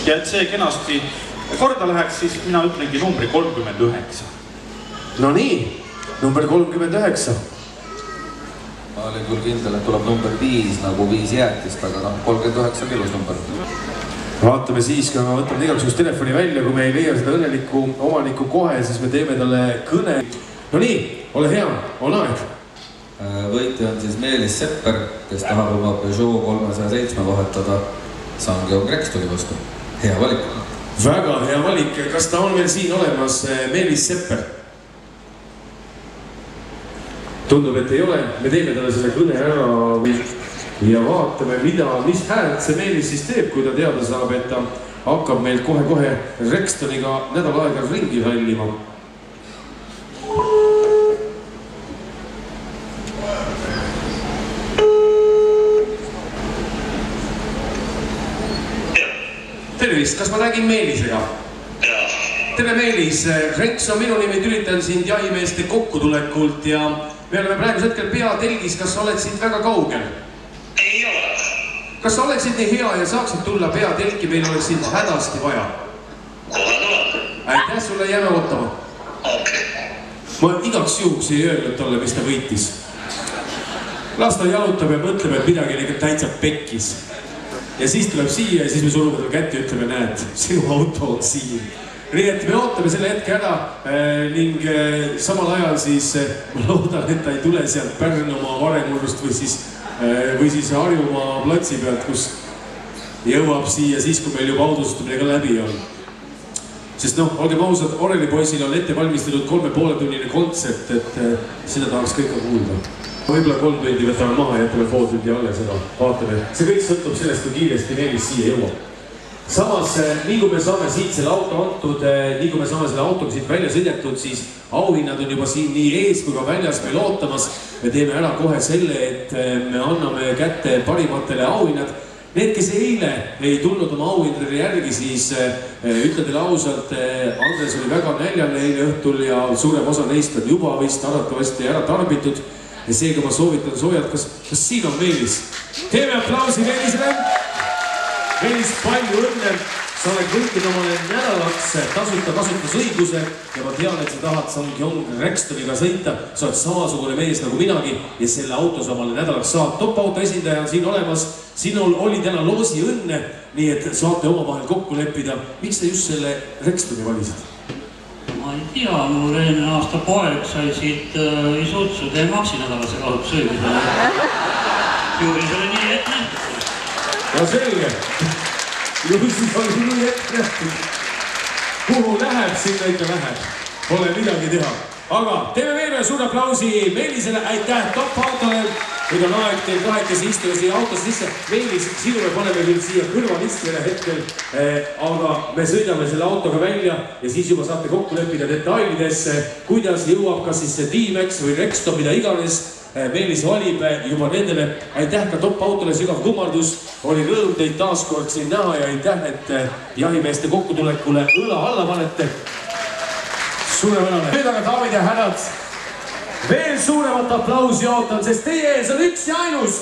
ja et see kenasti korda läheks, siis mina ütlengi numbri 39. No nii, number 39. Ma olin küll kindel, et tuleb number 5 nagu 5 jäätist, aga 39 on ilus number. Vaatame siis, kui ma võtame igaks just telefoni välja, kui me ei leia seda õnnelikku omanikku kohe, siis me teeme talle kõne. No nii, ole hea, on aeg. Võitja on siis Meelis Sepper, kes tahab oma Peugeot 307 vahetada Sangeon Rextoni vastu. Hea valik. Väga hea valik. Kas ta on veel siin olemas, Meelis Sepper? Tundub, et ei ole. Me teeme talle selle kõne ära ja vaatame, mis häält see Meelis siis teeb, kui ta teada saab, et ta hakkab meil kohe-kohe Rextoniga nädal aega ringi rallima. Tervist, kas ma räägin Meelisega? Tere Meelis, Rex on minu nimi, üritan sind jahimeeste kokkutulekult ja me oleme praegusel hetkel peatelgis, kas sa oled siit väga kaugel? Ei ole. Kas sa oleksid nii hea ja saaksid tulla peatelki, meil oleks sind hädasti vaja? Kohe tuleb. Aitäh sulle, jääme ootama. Ma igaks juhuks ei öelnud talle, mis ta võitis. Las ta jalutab ja mõtleb, et midagi on ikka täitsa pekkis. Ja siis tuleb siia ja siis me surume tal kätte ja ütleme, näed, sinu auto on siin. Nii et me ootame selle hetke ära ning samal ajal siis ma loodan, et ta ei tule sealt Pärnumaa Varemurust või siis Harjumaa platsi pealt, kus jõuab siia siis, kui meil juba autosustamine ka läbi on. Sest olgem ausad, Oreli poisil on ette valmistatud 3,5-tunnine kontsert, et seda tahaks kõike kuulda. Võib-olla 3 tundi võtame maha ja jätame pool tundi alles seda. Vaatame, see kõik sõltub sellest, kui kiiresti Meelis siia jõuab. Samas, nii kui me saame siit selle auto antud, nii kui me saame selle autoga siit välja sõidetud, siis auhinnad on juba siin nii ees kui ka väljas meil ootamas. Me teeme ära kohe selle, et me anname kätte parimatele auhinnad. Need, kes eile ei tulnud oma auhindadele järgi, siis ütle teile ausalt, Andres oli väga näljane eile õhtul ja suurem osa neist on juba vist arvatavasti ära tarbitud. Ja seega ma soovitan soojalt, kas siin on Meelis? Teeme aplausi Meelisele! Meelis, palju õnne! Sa oled võitnud omale nädalaks tasuta kasutusõiguse ja ma tean, et sa tahad Sangeon Rextoniga sõita. Sa oled samasugune mees nagu minagi ja selle auto sa omale nädalaks saad. Top auto esindaja on siin olemas. Sinul oli täna loosi õnne, nii et saate omavahel kokku leppida. Miks sa just selle Rextoni valisid? Ma ei tea, mul eelmine aasta poeg sai siit Isuzu D-Maxi nädalase kasutusõiguse. Juuri see oli nii ette nähtud. No selge. Juuri oli nii ette nähtud. Kuhu läheb, sinna ikka läheb. Pole midagi teha. Aga teeme veel suur aplausi Meelisele. Aitäh Top autole. Nüüd on aeg teil kahekesi istuda siia autos sisse. Meelis, sinule paneme küll siia kõrvalistele hetkel, aga me sõidame selle autoga välja ja siis juba saate kokku leppida detailidesse, kuidas jõuab kas siis see D-Max või Rexton, mida iganes. Meelis valib juba nendele. Aitäh ka Top autole, sügav kummardus. Oli rõõm teid taaskord siin näha ja aitäh, et jahimeeste kokkutulekule õla alla panete. Suurepärane. Nüüd aga daamid ja härrad, veel suuremat aplausi ootan, sest teie ees on üks ja ainus